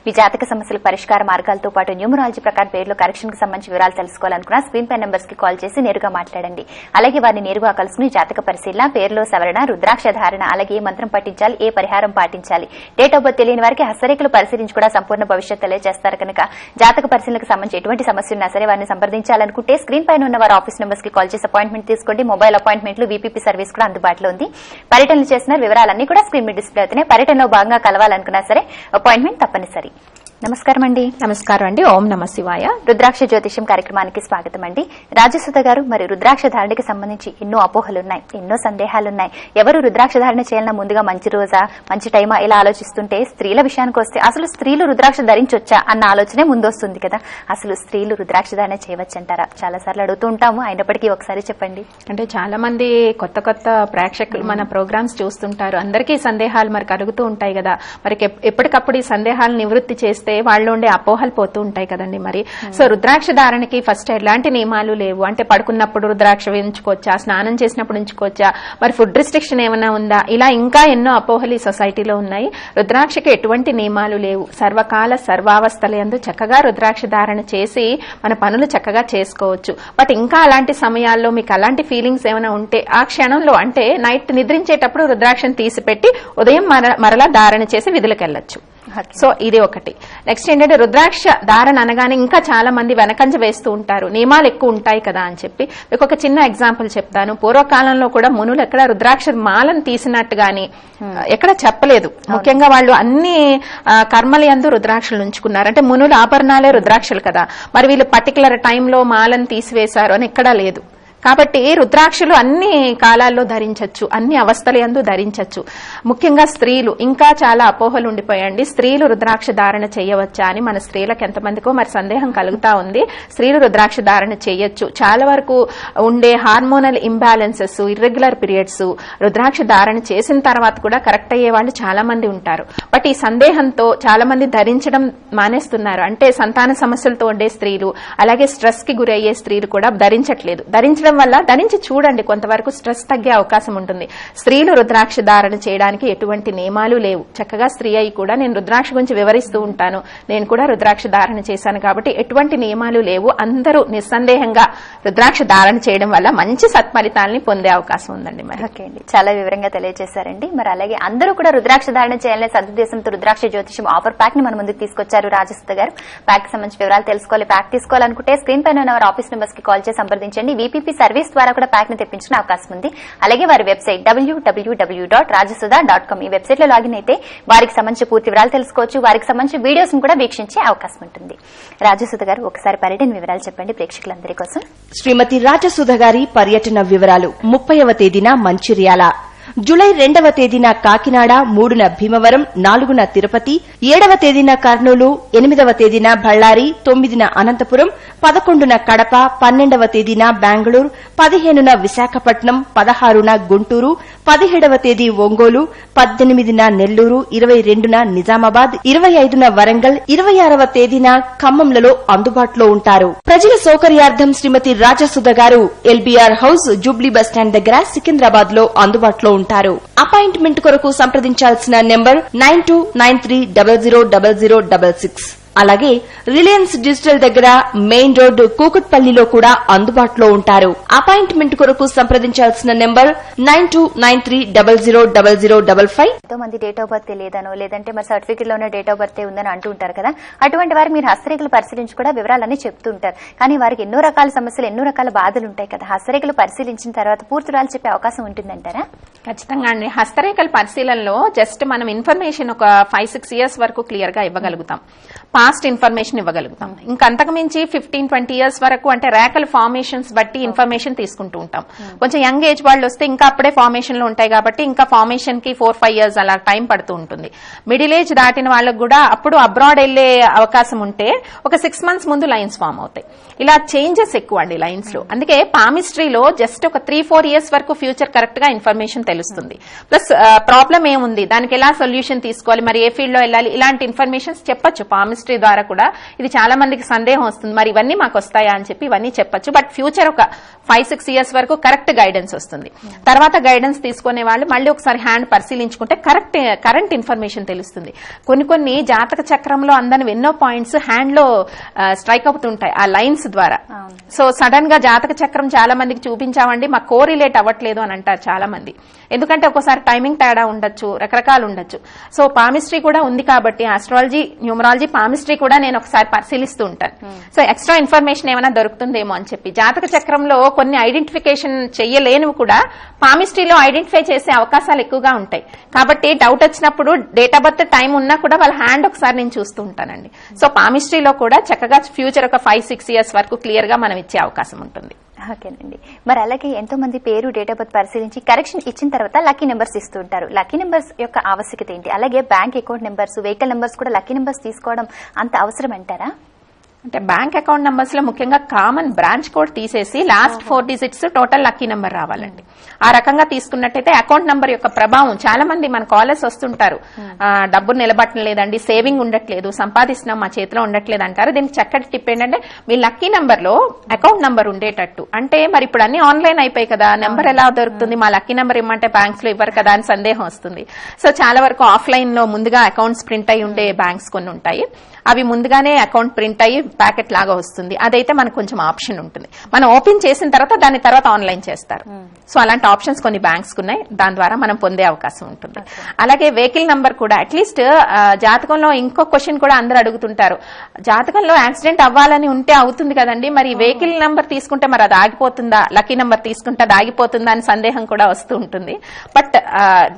మీ జాతక సమస్యల పరిష్కార మార్గాలతో పాటు న్యూమరాలజీ ప్రకారం పేర్లు కరెక్షన్ కి సంబంధించి వివరాలు తెలుసుకోవాలనుకున్నా స్క్రీన్ పై నెంబర్స్ కి కాల్ చేసి నేరుగా మాట్లాడండి. అలాగే వారిని నేరుగా కలుసుకుని జాతక పరిశీలన, పేర్లో సవరణ, రుద్రాక్ష ధారణ, అలాగే ఏ మంత్రం పఠించాలి, ఏ పరిహారం పాటించాలి, డేట్ ఆఫ్ బర్త్ తెలియని వారికి హస్తరేఖలు పరిశీలించి కూడా సంపూర్ణ భవిష్యత్ తెలియజేస్తారు కనుక జాతక పరిశీలనకు సంబంధించి ఎటువంటి సమస్య ఉన్నా సరే వారిని సంప్రదించాలనుకుంటే స్క్రీన్ పైన ఉన్న వారి ఆఫీస్ నెంబర్స్ కి కాల్ చేసి అపాయింట్మెంట్ తీసుకోండి. మొబైల్ అపాయింట్మెంట్లు, వీపీపీ సర్వీస్ కూడా అందుబాటులో ఉంది. పర్యటనలు చేసిన వివరాలన్నీ కూడా స్క్రీన్ మీద డిస్ప్లే అవుతున్నాయి. పర్యటనలో భాగంగా కలవాలనుకున్నా సరే అపాయింట్మెంట్ తప్పనిసరి. నమస్కారం అండి. నమస్కారం అండి. ఓం నమ శివాయ. రుద్రాక్ష జ్యోతిష్యం కార్యక్రమానికి స్వాగతం అండి. రాజసుధ గారు, మరి రుద్రాక్ష ధారణకి సంబంధించి ఎన్నో అపోహలున్నాయి, ఎన్నో సందేహాలున్నాయి. ఎవరు రుద్రాక్ష ధారణ చేయాలన్నా ముందుగా మంచి రోజా, మంచి టైమా ఇలా ఆలోచిస్తుంటే స్త్రీల విషయానికి వస్తే అసలు స్త్రీలు రుద్రాక్ష ధరించొచ్చా అన్న ఆలోచనే ముందొస్తుంది కదా. అసలు స్త్రీలు రుద్రాక్ష ధారణ చేయవచ్చంటారా? చాలా సార్లు అడుగుతూ ఉంటాము, అయినప్పటికీ ఒకసారి చెప్పండి. అంటే చాలా మంది కొత్త కొత్త ప్రేక్షకులు మన ప్రోగ్రామ్స్ చూస్తుంటారు. అందరికీ సందేహాలు మరి కలుగుతూ ఉంటాయి కదా. మరి ఎప్పటికప్పుడు ఈ సందేహాలు నివృత్తి చేస్తే వాళ్ళు ఉండే అపోహలు పోతూ ఉంటాయి కదండి. మరి సో రుద్రాక్ష ధారణకి ఫస్ట్ ఎలాంటి నియమాలు లేవు. అంటే పడుకున్నప్పుడు రుద్రాక్ష ఉంచుకోవచ్చా, స్నానం చేసినప్పుడు ఉంచుకోవచ్చా, మరి ఫుడ్ రిస్ట్రిక్షన్ ఏమైనా ఉందా, ఇలా ఇంకా ఎన్నో అపోహలు ఈ సొసైటీలో ఉన్నాయి. రుద్రాక్షకి ఎటువంటి నియమాలు లేవు. సర్వకాల సర్వావస్థలందు చక్కగా రుద్రాక్ష ధారణ చేసి మన పనులు చక్కగా చేసుకోవచ్చు. బట్ ఇంకా అలాంటి సమయాల్లో మీకు అలాంటి ఫీలింగ్స్ ఏమైనా ఉంటే ఆ క్షణంలో, అంటే నైట్ నిద్రించేటప్పుడు రుద్రాక్షను తీసిపెట్టి ఉదయం మరలా ధారణ చేసి విధులకు వెళ్ళొచ్చు. సో ఇది ఒకటి. నెక్స్ట్ ఏంటంటే రుద్రాక్ష ధారణ అనగానే ఇంకా చాలా మంది వెనకంజ వేస్తూ ఉంటారు, నియమాలు ఎక్కువ ఉంటాయి కదా అని చెప్పి. మీకు ఒక చిన్న ఎగ్జాంపుల్ చెప్తాను. పూర్వకాలంలో కూడా మునులు ఎక్కడ రుద్రాక్ష మాలను తీసినట్టు గాని ఎక్కడ చెప్పలేదు. ముఖ్యంగా వాళ్ళు అన్ని కర్మల యందు రుద్రాక్షలు ఉంచుకున్నారు. అంటే మునులు ఆభరణాలే రుద్రాక్షలు కదా, మరి వీళ్ళు పర్టికులర్ టైంలో మాలను తీసివేశారు అని ఎక్కడా లేదు. కాబట్టి రుద్రాక్షలు అన్ని కాలాల్లో ధరించవచ్చు, అన్ని అవస్థల యందు ధరించవచ్చు. ముఖ్యంగా స్త్రీలు ఇంకా చాలా అపోహలు ఉండిపోయండి. స్త్రీలు రుద్రాక్ష ధారణ చేయవచ్చా అని మన స్త్రీలకు ఎంతమందికో మరి సందేహం కలుగుతా ఉంది. స్త్రీలు రుద్రాక్ష ధారణ చేయొచ్చు. చాలా వరకు ఉండే హార్మోనల్ ఇంబ్యాలెన్సెస్, ఇర్రెగ్యులర్ పీరియడ్స్ రుద్రాక్ష ధారణ చేసిన తర్వాత కూడా కరెక్ట్ అయ్యే వాళ్ళు చాలా మంది ఉంటారు. బట్ ఈ సందేహంతో చాలా మంది ధరించడం మానేస్తున్నారు. అంటే సంతాన సమస్యలతో ఉండే స్త్రీలు, అలాగే స్ట్రెస్ కి గురయ్యే స్త్రీలు కూడా ధరించట్లేదు. ధరించడం వల్ల ధరించి చూడండి, కొంతవరకు స్ట్రెస్ తగ్గే అవకాశం ఉంటుంది. స్త్రీలు రుద్రాక్ష ధారణ చేయడానికి ఎటువంటి నియమాలు లేవు. చక్కగా స్త్రీ అయి కూడా నేను రుద్రాక్ష గురించి వివరిస్తూ ఉంటాను. నేను కూడా రుద్రాక్ష ధారణ చేశాను కాబట్టి ఎటువంటి నియమాలు లేవు. అందరూ నిస్సందేహంగా రుద్రాక్ష ధారణ చేయడం వల్ల మంచి సత్ఫలితాలని పొందే అవకాశం ఉందండి. మరి ఓకే అండి, చాలా వివరంగా తెలియజేశారండి. మరి అలాగే అందరూ కూడా రుద్రాక్ష ధారణ చేయాలనే సదుద్దేశంతో రుద్రాక్ష జ్యోతిషం ఆఫర్ ప్యాక్ ని మన ముందుకు తీసుకొచ్చారు రాజసుధ గారు. ప్యాక్ కి సంబంధించిన వివరాలు తెలుసుకోవాలి, ప్యాక్ తీసుకోవాలనుకుంటే స్క్రీన్ పైన ఉన్న ఆఫీస్ నెంబర్స్ కి కాల్ చేసి సంప్రదించండి. వీపీపీ సర్వీస్ ద్వారా కూడా ప్యాక్ ని తెప్పించుకునే అవకాశం ఉంది. అలాగే వారి వెబ్సైట్ www.rajasuda.com ఈ వెబ్సైట్ లో లాగిన్ అయితే వారికి సంబంధించిన పూర్తి వివరాలు తెలుసుకోవచ్చు. వారికి సంబంధించిన వీడియోస్ కూడా వీక్షించే అవకాశం ఉంటుంది. రాజసుధ గారు, ఒకసారి పర్యటన వివరాలు చెప్పండి ప్రేక్షకులందరి కోసం. శ్రీమతి రాజసుధ గారి పర్యటన వివరాలు. 30వ తేదీన మంచిర్యాల, జులై 2వ తేదీన కాకినాడ, 3న భీమవరం, 4న తిరుపతి, 7వ తేదీన కర్నూలు, 8వ తేదీన బళ్లారి, 9న అనంతపురం, 11న కడప, 12వ తేదీన బెంగళూరు, 15న విశాఖపట్నం, 16న గుంటూరు, 17వ తేదీ ఒంగోలు, 18న నెల్లూరు, 22న నిజామాబాద్, 25న వరంగల్, 26వ తేదీన ఖమ్మంలలో అందుబాటులో ఉంటారు. ప్రజల సౌకర్యార్థం శ్రీమతి రాజసుధ గారు ఎల్బీఆర్ హౌస్, జూబ్లీ బస్టాండ్ దగ్గర సికింద్రాబాద్ లో అందుబాటులో ఉంటారు. అపాయింట్మెంట్ కొరకు సంప్రదించాల్సిన నెంబర్ 9293000066. అలాగే రిలయన్స్ డిజిటల్ దగ్గర మెయిన్ రోడ్ కూకట్పల్లిలో కూడా అందుబాటులో ఉంటారు. అపాయింట్మెంట్ కొరకు సంప్రదించాల్సిన నెంబర్ 9293000055. ఎంతో మంది డేట్ ఆఫ్ బర్త్ తెలియదనో, లేదంటే మరి సర్టిఫికెట్ లోనే డేట్ ఆఫ్ బర్త్ ఉందని అంటూ ఉంటారు కదా. అటువంటి వారికి మీరు హస్తరేఖలు పరిశీలించి కూడా వివరాలన్నీ చెప్తూ ఉంటారు. కానీ వారికి ఎన్నో రకాల సమస్యలు, ఎన్నో రకాల బాధలు ఉంటాయి కదా. హస్తరేఖలు పరిశీలించిన తర్వాత పూర్తి వివరాలు చెప్పే అవకాశం ఉంటుందంటారా? ఖచ్చితంగా అండి. హస్తరేఖల పరిశీలనలో జస్ట్ మనం ఇన్ఫర్మేషన్ ఒక 5-6 ఇయర్స్ వరకు క్లియర్ గా ఇవ్వగలుగుతాం. Past information ఇవ్వగలుగుతాం. ఇంకా అంతకుమించి 15-20 ఇయర్స్ వరకు అంటే రేఖల ఫార్మేషన్స్ బట్టి ఇన్ఫర్మేషన్ తీసుకుంటూ ఉంటాం. కొంచెం యంగ్ ఏజ్ వాళ్ళు వస్తే ఇంకా అప్పుడే ఫార్మేషన్ లో ఉంటాయి కాబట్టి ఇంకా ఫార్మేషన్ కి 4-5 ఇయర్స్ అలా టైం పడుతూ ఉంటుంది. మిడిల్ ఏజ్ దాటిన వాళ్ళకు కూడా అప్పుడు అబ్రాడ్ వెళ్లే అవకాశం ఉంటే ఒక 6 months ముందు లైన్స్ ఫామ్ అవుతాయి. ఇలా చేంజెస్ ఎక్కువ అండి లైన్స్ లో. అందుకే పామిస్ట్రీలో జస్ట్ ఒక 3-4 ఇయర్స్ వరకు ఫ్యూచర్ కరెక్ట్ గా ఇన్ఫర్మేషన్ తెలుస్తుంది. ప్లస్ ప్రాబ్లం ఏముంది, దానికి ఎలా సొల్యూషన్ తీసుకోవాలి, మరి ఏ ఫీల్డ్ లో వెళ్ళాలి, ఇలాంటి ఇన్ఫర్మేషన్ చెప్పొచ్చు పామిస్ట్రీ పామిస్ట్రీ ద్వారా కూడా ఇది చాలా మందికి సందేహం వస్తుంది, మరి ఇవన్నీ మాకు వస్తాయా అని చెప్పి ఇవన్నీ చెప్పొచ్చు. బట్ ఫ్యూచర్ ఒక 5-6 years వరకు కరెక్ట్ గైడెన్స్ వస్తుంది. తర్వాత గైడెన్స్ తీసుకునే వాళ్ళు మళ్ళీ ఒకసారి హ్యాండ్ పరిశీలించుకుంటే కరెంట్ ఇన్ఫర్మేషన్ తెలుస్తుంది. కొన్ని జాతక చక్రంలో అందని ఎన్నో పాయింట్స్ హ్యాండ్ లో స్ట్రైక్ అవుతుంటాయి ఆ లైన్స్ ద్వారా. సో సడన్ గా జాతక చక్రం చాలా మందికి చూపించామండి, మాకు కోరిలేట్ అవ్వట్లేదు అని అంటారు చాలా మంది. ఎందుకంటే ఒకసారి టైమింగ్ తేడా ఉండొచ్చు, రకరకాలు ఉండొచ్చు. సో పామిస్ట్రీ కూడా ఉంది కాబట్టి ఆస్ట్రాలజీ, న్యూమరాలజీ, పామిస్ట్రీ కూడా నేను ఒకసారి పరిశీలిస్తూ ఉంటాను. సో ఎక్స్ట్రా ఇన్ఫర్మేషన్ ఏమైనా దొరుకుతుందేమో అని చెప్పి. జాతక చక్రంలో కొన్ని ఐడెంటిఫికేషన్ చెయ్యలేనివి కూడా పామిస్ట్రీలో ఐడెంటిఫై చేసే అవకాశాలు ఎక్కువగా ఉంటాయి. కాబట్టి డౌట్ వచ్చినప్పుడు డేట్ ఆఫ్ బర్త్ టైం ఉన్నా కూడా వాళ్ళ హ్యాండ్ ఒకసారి నేను చూస్తూ ఉంటానండి. సో పామిస్ట్రీలో కూడా చక్కగా ఫ్యూచర్ ఒక 5-6 years వరకు క్లియర్ గా మనం ఇచ్చే అవకాశం ఉంటుంది. ఓకేనండి. మరి అలాగే ఎంతో మంది పేరు, డేట్ ఆఫ్ బర్త్ పరిశీలించి కరెక్షన్ ఇచ్చిన తర్వాత లక్కీ నెంబర్స్ ఇస్తూ ఉంటారు. లక్కీ నెంబర్స్ యొక్క ఆవశ్యకత ఏంటి? అలాగే bank account numbers, vehicle numbers కూడా లక్కీ నెంబర్స్ తీసుకోవడం అంత అవసరం అంటారా? అంటే బ్యాంక్ అకౌంట్ నంబర్స్ లో ముఖ్యంగా కామన్ బ్రాంచ్ కోడ్ తీసేసి last 4 digits total lucky number రావాలండి. ఆ రకంగా తీసుకున్నట్టయితే అకౌంట్ నంబర్ యొక్క ప్రభావం, చాలా మంది మన కాలర్స్ వస్తుంటారు, డబ్బులు నిలబట్టం లేదండి, సేవింగ్ ఉండట్లేదు, సంపాదిస్తున్నాం మా చేతిలో ఉండట్లేదు అంటారు. దీనికి చక్కటి టిప్ ఏంటంటే మీ లక్కీ నెంబర్ లో అకౌంట్ నంబర్ ఉండేటట్టు. అంటే మరి ఇప్పుడు అన్ని ఆన్లైన్ అయిపోయి కదా, నెంబర్ ఎలా దొరుకుతుంది, మా లక్కీ నెంబర్ ఇమ్మంటే బ్యాంక్స్ లో ఇవ్వరు కదా అని సందేహం వస్తుంది. సో చాలా వరకు ఆఫ్లైన్ లో ముందుగా అకౌంట్స్ ప్రింట్ అయి ఉండే బ్యాంక్స్ కొన్ని ఉంటాయి. అవి ముందుగానే అకౌంట్ ప్రింట్ అయ్యి ప్యాకెట్ లాగా వస్తుంది. అదైతే మనకు కొంచెం ఆప్షన్ ఉంటుంది. మనం ఓపెన్ చేసిన తర్వాత దాని తర్వాత ఆన్లైన్ చేస్తారు. సో అలాంటి ఆప్షన్స్ కొన్ని బ్యాంక్స్ ఉన్నాయి, దాని ద్వారా మనం పొందే అవకాశం ఉంటుంది. అలాగే వెహికల్ నంబర్ కూడా అట్లీస్ట్ జాతకంలో ఇంకో క్వశ్చన్ కూడా అందరూ అడుగుతుంటారు, జాతకంలో యాక్సిడెంట్ అవ్వాలని ఉంటే అవుతుంది కదండి, మరి వెహికల్ నంబర్ తీసుకుంటే మరి అది ఆగిపోతుందా, లక్కీ నంబర్ తీసుకుంటే అది ఆగిపోతుందా అని సందేహం కూడా వస్తూ ఉంటుంది. బట్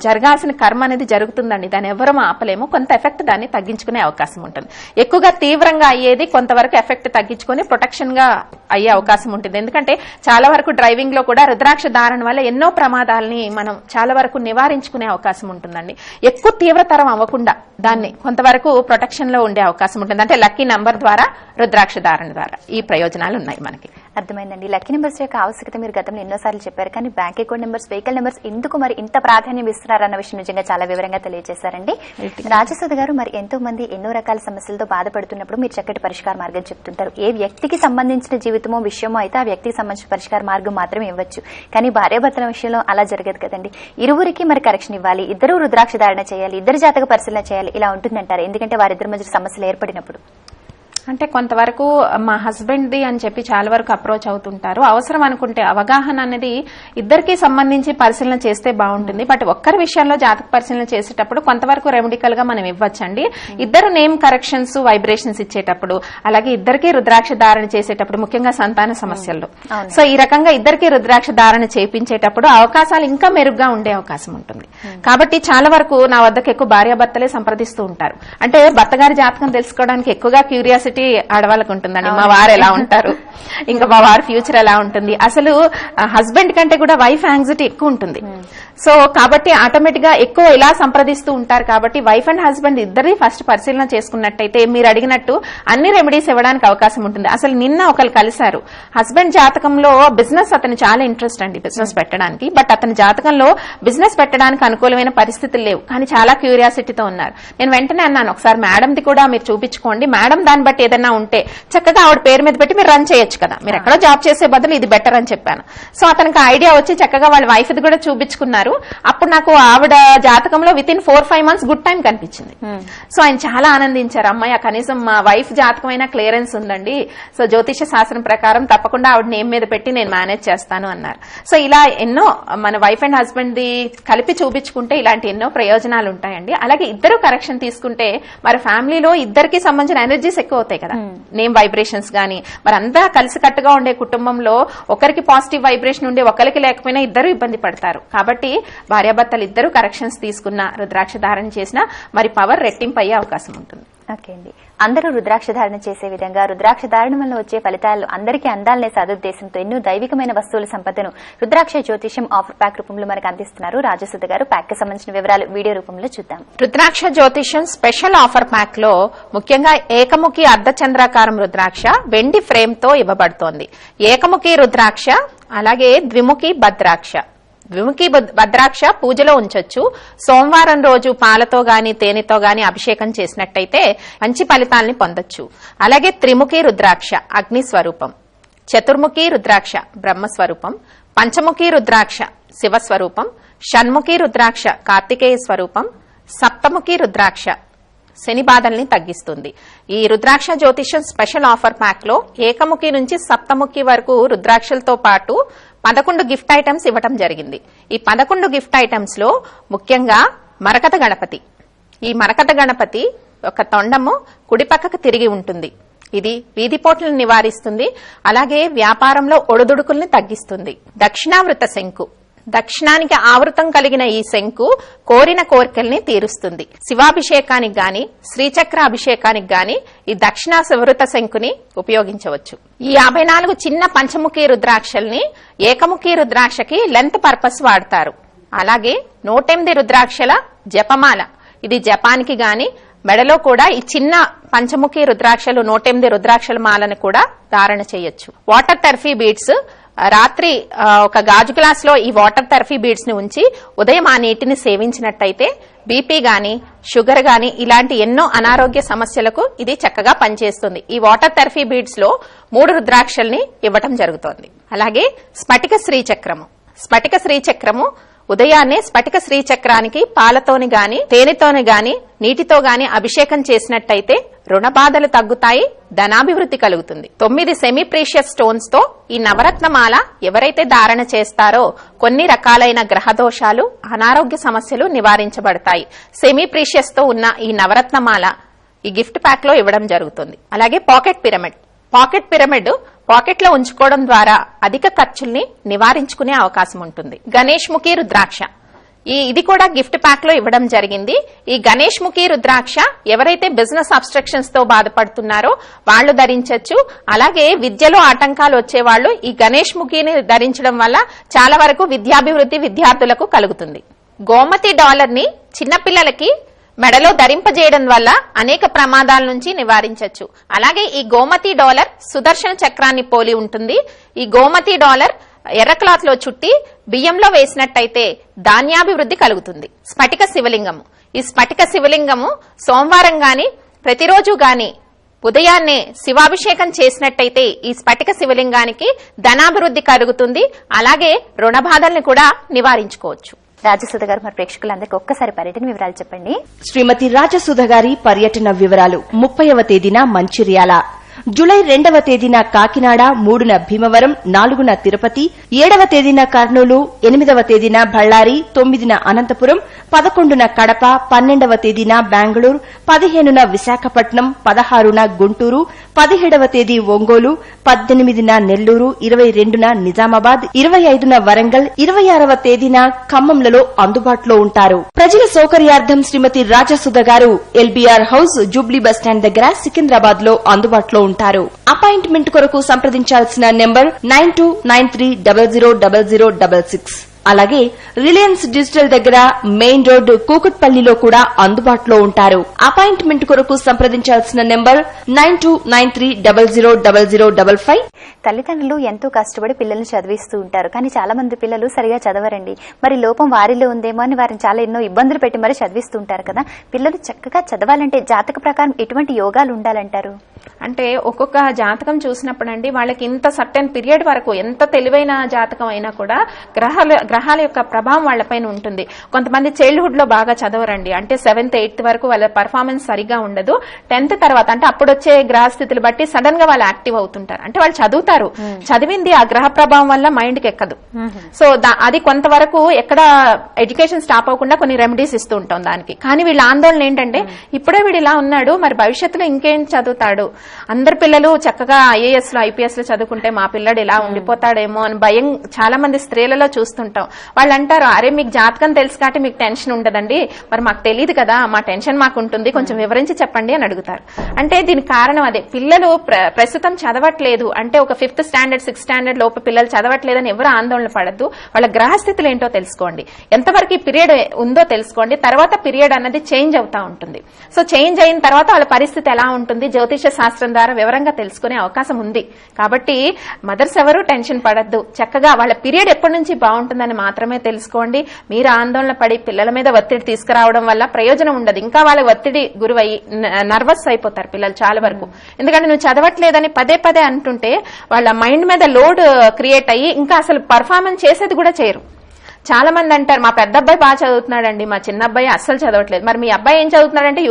జరగాల్సిన కర్మ అనేది జరుగుతుందండి, దాన్ని ఎవరూ ఆపలేము. కొంత ఎఫెక్ట్ దాన్ని తగ్గించుకునే అవకాశం ఉంటుంది. ఎక్కువగా తీవ్రంగా అయ్యేది కొంతవరకు ఎఫెక్ట్ తగ్గించుకొని ప్రొటెక్షన్ గా అయ్యే అవకాశం ఉంటుంది. ఎందుకంటే చాలా వరకు డ్రైవింగ్ లో కూడా రుద్రాక్ష ధారణ వల్ల ఎన్నో ప్రమాదాలని మనం చాలా వరకు నివారించుకునే అవకాశం ఉంటుందండి. ఎక్కువ తీవ్రతరం అవ్వకుండా దాన్ని కొంతవరకు ప్రొటెక్షన్ లో ఉండే అవకాశం ఉంటుంది. అంటే లక్కీ నంబర్ ద్వారా, రుద్రాక్ష ధారణ ద్వారా ఈ ప్రయోజనాలు ఉన్నాయి మనకి. అర్థమైందండి. లక్కీ నెంబర్స్ యొక్క ఆవశ్యకత మీరు గతంలో ఎన్నోసార్లు చెప్పారు, కానీ bank account numbers, vehicle numbers ఎందుకు మరి ఇంత ప్రాధాన్యం ఇస్తున్నారన్న విషయం నిజంగా చాలా వివరంగా తెలియజేశారండి. రాజసుధ గారు, మరి ఎంతో మంది ఎన్నో రకాల సమస్యలతో బాధపడుతున్నప్పుడు మీరు చక్కటి పరిష్కార మార్గం చెప్తుంటారు. ఏ వ్యక్తికి సంబంధించిన జీవితమో విషయమో అయితే ఆ వ్యక్తికి సంబంధించిన పరిష్కార మార్గం మాత్రమే ఇవ్వచ్చు. కానీ భార్యాభర్తల విషయంలో అలా జరగదు కదండి. ఇరువురికి మరి కరెక్షన్ ఇవ్వాలి, ఇద్దరు రుద్రాక్ష ధారణ చేయాలి, ఇద్దరు జాతక పరిశీలన చేయాలి, ఇలా ఉంటుందంటారు. ఎందుకంటే వారిద్దరి మధ్య సమస్యలు ఏర్పడినప్పుడు అంటే కొంతవరకు మా హస్బెండ్ ది అని చెప్పి చాలా వరకు అప్రోచ్ అవుతుంటారు. అవసరం అనుకుంటే అవగాహన అనేది ఇద్దరికి సంబంధించి పరిశీలన చేస్తే బాగుంటుంది. బట్ ఒక్కరి విషయంలో జాతక పరిశీలన చేసేటప్పుడు కొంతవరకు రెమెడికల్ గా మనం ఇవ్వచ్చండి. ఇద్దరు నేమ్ కరెక్షన్స్, వైబ్రేషన్స్ ఇచ్చేటప్పుడు, అలాగే ఇద్దరికి రుద్రాక్ష ధారణ చేసేటప్పుడు, ముఖ్యంగా సంతాన సమస్యల్లో. సో ఈ రకంగా ఇద్దరికి రుద్రాక్ష ధారణ చేయించేటప్పుడు అవకాశాలు ఇంకా మెరుగ్గా ఉండే అవకాశం ఉంటుంది. కాబట్టి చాలా వరకు నా వద్దకు ఎక్కువ భార్యాభర్తలే సంప్రదిస్తూ ఉంటారు. అంటే భర్త గారి జాతకం తెలుసుకోవడానికి ఎక్కువగా క్యూరియాసిటీ ఆడవాళ్ళకు ఉంటుందండి. మా వారు ఎలా ఉంటారు, ఇంకా మా వారి ఫ్యూచర్ ఎలా ఉంటుంది, అసలు హస్బెండ్ కంటే కూడా వైఫ్ యాంగ్జైటీ ఎక్కువ ఉంటుంది. సో కాబట్టి ఆటోమేటిక్ గా ఎక్కువ ఇలా సంప్రదిస్తూ ఉంటారు. కాబట్టి వైఫ్ అండ్ హస్బెండ్ ఇద్దరి ఫస్ట్ పరిశీలన చేసుకున్నట్టయితే మీరు అడిగినట్టు అన్ని రెమెడీస్ ఇవ్వడానికి అవకాశం ఉంటుంది. అసలు నిన్న ఒకరు కలిశారు, హస్బెండ్ జాతకంలో బిజినెస్, అతను చాలా ఇంట్రెస్ట్ అండి బిజినెస్ పెట్టడానికి. బట్ అతని జాతకంలో బిజినెస్ పెట్టడానికి అనుకూలమైన పరిస్థితులు లేవు, కానీ చాలా క్యూరియాసిటీతో ఉన్నారు. నేను వెంటనే అన్నాను, ఒకసారి మేడంది కూడా మీరు చూపించుకోండి, మేడం దాన్ని బట్టి ఏదైనా ఉంటే చక్కగా ఆవిడ పేరు మీద పెట్టి మీరు రన్ చేయొచ్చు కదా, మీరు ఎక్కడో జాబ్ చేసే బదులు ఇది బెటర్ అని చెప్పాను. సో అతనికి ఐడియా వచ్చి చక్కగా వాళ్ళ వైఫ్ ది కూడా చూపించుకున్నారు. అప్పుడు నాకు ఆవిడ జాతకంలో వితిన్ 4-5 months గుడ్ టైం కనిపించింది. సో ఆయన చాలా ఆనందించారు, అమ్మాయి కనీసం మా వైఫ్ జాతకమైన క్లియరెన్స్ ఉందండి, సో జ్యోతిష శాస్త్రం ప్రకారం తప్పకుండా ఆవిడ నేమ్ మీద పెట్టి నేను మేనేజ్ చేస్తాను అన్నారు. సో ఇలా ఎన్నో మన వైఫ్ అండ్ హస్బెండ్ ది కలిపి చూపించుకుంటే ఇలాంటి ఎన్నో ప్రయోజనాలు ఉంటాయండి. అలాగే ఇద్దరు కరెక్షన్ తీసుకుంటే మరి ఫ్యామిలీలో ఇద్దరికి సంబంధించిన ఎనర్జీస్ ఎక్కువ అవుతాయి కదా, నేమ్ వైబ్రేషన్స్ గానీ. మరి అంతా కలిసి కట్టుగా ఉండే కుటుంబంలో ఒకరికి పాజిటివ్ వైబ్రేషన్ ఉండే ఒకరికి లేకపోయినా ఇద్దరు ఇబ్బంది పడతారు. కాబట్టి భార్యాభర్తలు ఇద్దరు కరెక్షన్స్ తీసుకున్న, రుద్రాక్ష ధారణ చేసినా మరి పవర్ రెట్టింపు అయ్యే అవకాశం ఉంటుంది. ఓకే అండి. అందరూ రుద్రాక్ష ధారణ చేసే విధంగా, రుద్రాక్ష ధారణ వల్ల వచ్చే ఫలితాలు అందరికీ అందాలనే సదుద్దేశంతో ఎన్నో దైవికమైన వస్తువుల సంపదను రుద్రాక్ష జ్యోతిష్యం ఆఫర్ ప్యాక్ రూపంలో మనకు అందిస్తున్నారు రాజసుధ గారు. ప్యాక్ కి సంబంధించిన వివరాలు వీడియో రూపంలో చూద్దాం. రుద్రాక్ష జ్యోతిష్యం స్పెషల్ ఆఫర్ ప్యాక్ లో ముఖ్యంగా ఏకముఖి అర్ధచంద్రాకారం రుద్రాక్ష వెండి ఫ్రేమ్ తో ఇవ్వబడుతోంది. ఏకముఖి రుద్రాక్ష, అలాగే ద్విముఖి భద్రాక్ష, విముఖి భద్రాక్ష పూజలో ఉంచొచ్చు. సోమవారం రోజు పాలతో గాని తేనెతో గాని అభిషేకం చేసినట్టయితే మంచి ఫలితాలని పొందొచ్చు. అలాగే త్రిముఖి రుద్రాక్ష అగ్ని స్వరూపం, చతుర్ముఖి రుద్రాక్ష బ్రహ్మస్వరూపం, పంచముఖి రుద్రాక్ష శివస్వరూపం, షణ్ముఖి రుద్రాక్ష కార్తికేయ స్వరూపం, సప్తముఖి రుద్రాక్ష శని బాధల్ని తగ్గిస్తుంది. ఈ రుద్రాక్ష జ్యోతిష్యం స్పెషల్ ఆఫర్ ప్యాక్ లో ఏకముఖి నుంచి సప్తముఖి వరకు రుద్రాక్షలతో పాటు 11 గిఫ్ట్ ఐటమ్స్ ఇవ్వటం జరిగింది. ఈ 11 గిఫ్ట్ ఐటమ్స్ లో ముఖ్యంగా మరకత గణపతి. ఈ మరకత గణపతి ఒక తొండము కుడిపక్కకు తిరిగి ఉంటుంది. ఇది వీధిపోట్లను నివారిస్తుంది. అలాగే వ్యాపారంలో ఒడిదుడుకుల్ని తగ్గిస్తుంది. దక్షిణావృత శంకు, దక్షిణానికి ఆవృతం కలిగిన ఈ శంకు కోరిన కోరికల్ని తీరుస్తుంది. శివాభిషేకానికి గాని శ్రీచక్ర అభిషేకానికి గాని ఈ దక్షిణావృత శంకుని ఉపయోగించవచ్చు. ఈ 54 చిన్న పంచముఖి రుద్రాక్షల్ని ఏకముఖి రుద్రాక్షకి లెంత్ పర్పస్ వాడతారు. అలాగే 108 రుద్రాక్షల జపమాల, ఇది జపానికి గాని మెడలో కూడా ఈ చిన్న పంచముఖి రుద్రాక్షలు 108 రుద్రాక్షల మాలను కూడా ధారణ చేయొచ్చు. వాటర్ థెరపీ బీడ్స్, రాత్రి ఒక గాజు గ్లాస్ లో ఈ వాటర్ థెరపీ బీడ్స్ ని ఉంచి ఉదయం ఆ నీటిని సేవించినట్టయితే బీపీ గాని షుగర్ గాని ఇలాంటి ఎన్నో అనారోగ్య సమస్యలకు ఇది చక్కగా పనిచేస్తుంది. ఈ వాటర్ థెరపీ బీడ్స్ లో 3 రుద్రాక్షల్ని ఇవ్వటం జరుగుతోంది. అలాగే స్ఫటిక శ్రీచక్రము, స్ఫటిక శ్రీచక్రము ఉదయాన్నే స్ఫటిక శ్రీచక్రానికి పాలతోని గాని తేనెతోని గాని నీటితో గాని అభిషేకం చేసినట్టయితే రుణ బాధలు తగ్గుతాయి, ధనాభివృద్ధి కలుగుతుంది. 9 సెమీ ప్రీషియస్ స్టోన్స్ తో ఈ నవరత్నమాల ఎవరైతే ధారణ చేస్తారో కొన్ని రకాలైన గ్రహ దోషాలు, అనారోగ్య సమస్యలు నివారించబడతాయి. సెమీ ప్రీషియస్ తో ఉన్న ఈ నవరత్నమాల ఈ గిఫ్ట్ ప్యాక్ లో ఇవ్వడం జరుగుతుంది. అలాగే pocket pyramid, pocket pyramid pocket లో ఉంచుకోవడం ద్వారా అధిక ఖర్చుల్ని నివారించుకునే అవకాశం ఉంటుంది. గణేష్ ముఖి రుద్రాక్ష, ఇది కూడా గిఫ్ట్ ప్యాక్ లో ఇవ్వడం జరిగింది. ఈ గణేష్ ముఖి రుద్రాక్ష ఎవరైతే బిజినెస్ అబ్స్ట్రక్షన్స్ తో బాధపడుతున్నారో వాళ్లు ధరించొచ్చు. అలాగే విద్యలో ఆటంకాలు వచ్చేవాళ్లు ఈ గణేష్ ముఖిని ధరించడం వల్ల చాలా వరకు విద్యాభివృద్ధి విద్యార్థులకు కలుగుతుంది. గోమతి డాలర్ ని చిన్నపిల్లలకి మెడలో ధరింపజేయడం వల్ల అనేక ప్రమాదాల నుంచి నివారించవచ్చు. అలాగే ఈ గోమతి డాలర్ సుదర్శన చక్రాన్ని పోలి ఉంటుంది. ఈ గోమతి డాలర్ ఎర్ర క్లాత్ లో చుట్టి బియ్యంలో వేసినట్టయితే ధాన్యాభివృద్ధి కలుగుతుంది. స్ఫటిక శివలింగము, ఈ స్ఫటిక శివలింగము సోమవారం గాని ప్రతిరోజు గాని ఉదయాన్నే శివాభిషేకం చేసినట్టయితే ఈ స్ఫటిక శివలింగానికి ధనాభివృద్ధి కలుగుతుంది. అలాగే రుణ బాధల్ని కూడా నివారించుకోవచ్చు. రాజసుధ గారు మరి ప్రేక్షకులందరికీ ఒక్కసారి పర్యటన వివరాలు చెప్పండి. శ్రీమతి రాజసుధ గారి పర్యటన వివరాలు: 30వ తేదీన మంచిర్యాల, జూలై 2వ తేదీన కాకినాడ, 3న భీమవరం, 4న తిరుపతి, 7వ తేదీన కర్నూలు, 8వ తేదీన బళ్లారి, 9న అనంతపురం, 11న కడప, 12వ తేదీన బెంగళూరు, 15న విశాఖపట్నం, 16న గుంటూరు, 17వ తేదీ ఒంగోలు, 18న నెల్లూరు, 22న నిజామాబాద్, 25న వరంగల్, 26వ తేదీన ఖమ్మంలలో అందుబాటులో ఉంటారు. ప్రజల సౌకర్యార్థం శ్రీమతి రాజసుధ గారు ఎల్బీఆర్ హౌస్, జూబ్లీ బస్టాండ్ దగ్గర సికింద్రాబాద్ లో అందుబాటులో ఉంటారు. అపాయింట్మెంట్ కొరకు సంప్రదించాల్సిన నెంబర్ 9293000066. అలాగే రిలయన్స్ డిజిటల్ దగ్గర మెయిన్ రోడ్ కూకట్పల్లిలో కూడా అందుబాటులో ఉంటారు. అపాయింట్మెంట్ కొరకు సంప్రదించాల్సిన నెంబర్ 9293000055. తల్లిదండ్రులు ఎంతో కష్టపడి పిల్లల్ని చదివిస్తూ ఉంటారు, కానీ చాలా మంది పిల్లలు సరిగా చదవరండి. మరి లోపం వారిలో ఉందేమో అని వారిని చాలా ఎన్నో ఇబ్బందులు పెట్టి మరి చదివిస్తూ ఉంటారు కదా. పిల్లలు చక్కగా చదవాలంటే జాతక ప్రకారం ఎటువంటి యోగాలు ఉండాలంటారు? అంటే ఒక్కొక్క జాతకం చూసినప్పుడు అండి వాళ్ళకి ఇంత సర్టెన్ పీరియడ్ వరకు ఎంత తెలివైన జాతకం అయినా కూడా గ్రహాల యొక్క ప్రభావం వాళ్ళపైన ఉంటుంది. కొంతమంది చైల్డ్హుడ్ లో బాగా చదవరండి, అంటే 7th 8th వరకు వాళ్ళ పర్ఫార్మెన్స్ సరిగా ఉండదు. 10th తర్వాత అంటే అప్పుడు వచ్చే గ్రహ స్థితులు బట్టి సడన్ గా వాళ్ళు యాక్టివ్ అవుతుంటారు. అంటే వాళ్ళు చదువుతారు, చదివింది ఆ గ్రహ ప్రభావం వల్ల మైండ్ కి ఎక్కదు. సో అది కొంతవరకు ఎక్కడ ఎడ్యుకేషన్ స్టాప్ అవ్వకుండా కొన్ని రెమెడీస్ ఇస్తూ ఉంటాం దానికి. కానీ వీళ్ళ ఆందోళన ఏంటంటే ఇప్పుడే వీడు ఇలా ఉన్నాడు, మరి భవిష్యత్తులో ఇంకేం చదువుతాడు, అందరి పిల్లలు చక్కగా ఐఏఎస్ లో ఐపీఎస్ లో చదువుకుంటే మా పిల్లడు ఇలా ఉండిపోతాడేమో అని భయం చాలా మంది స్త్రీలలో చూస్తుంటాం. వాళ్ళు అంటారు, అరే మీకు జాతకం తెలుసు కాబట్టి మీకు టెన్షన్ ఉండదండి, మరి మాకు తెలియదు కదా, మా టెన్షన్ మాకు ఉంటుంది, కొంచెం వివరించి చెప్పండి అని అడుగుతారు. అంటే దీనికి కారణం అదే, పిల్లలు ప్రస్తుతం చదవట్లేదు అంటే ఒక 5th స్టాండర్డ్ 6th స్టాండర్డ్ లోపు పిల్లలు చదవట్లేదని ఎవరు ఆందోళన పడద్దు. వాళ్ళ గ్రహస్థితులు ఏంటో తెలుసుకోండి, ఎంతవరకు ఈ పీరియడ్ ఉందో తెలుసుకోండి. తర్వాత పీరియడ్ అన్నది చేంజ్ అవుతా ఉంటుంది. సో చేంజ్ అయిన తర్వాత వాళ్ళ పరిస్థితి ఎలా ఉంటుంది, జ్యోతిష శాస్త్రం శాస్త్రం ద్వారా వివరంగా తెలుసుకునే అవకాశం ఉంది. కాబట్టి మదర్స్ ఎవరు టెన్షన్ పడద్దు, చక్కగా వాళ్ళ పీరియడ్ ఎప్పటి నుంచి బాగుంటుందని మాత్రమే తెలుసుకోండి. మీరు ఆందోళన పడి పిల్లల మీద ఒత్తిడి తీసుకురావడం వల్ల ప్రయోజనం ఉండదు. ఇంకా వాళ్ళ ఒత్తిడి గురై నర్వస్ అయిపోతారు పిల్లలు చాలా వరకు. ఎందుకంటే నువ్వు చదవట్లేదని పదే పదే అంటుంటే వాళ్ళ మైండ్ మీద లోడ్ క్రియేట్ అయ్యి ఇంకా అసలు పర్ఫార్మెన్స్ చేసేది కూడా చేయరు. చాలా మంది అంటారు మా పెద్ద అబ్బాయి బాగా చదువుతున్నాడండి, మా చిన్న అబ్బాయి అస్సలు చదవట్లేదు. మరి మీ అబ్బాయి ఏం చదువుతున్నాడంటే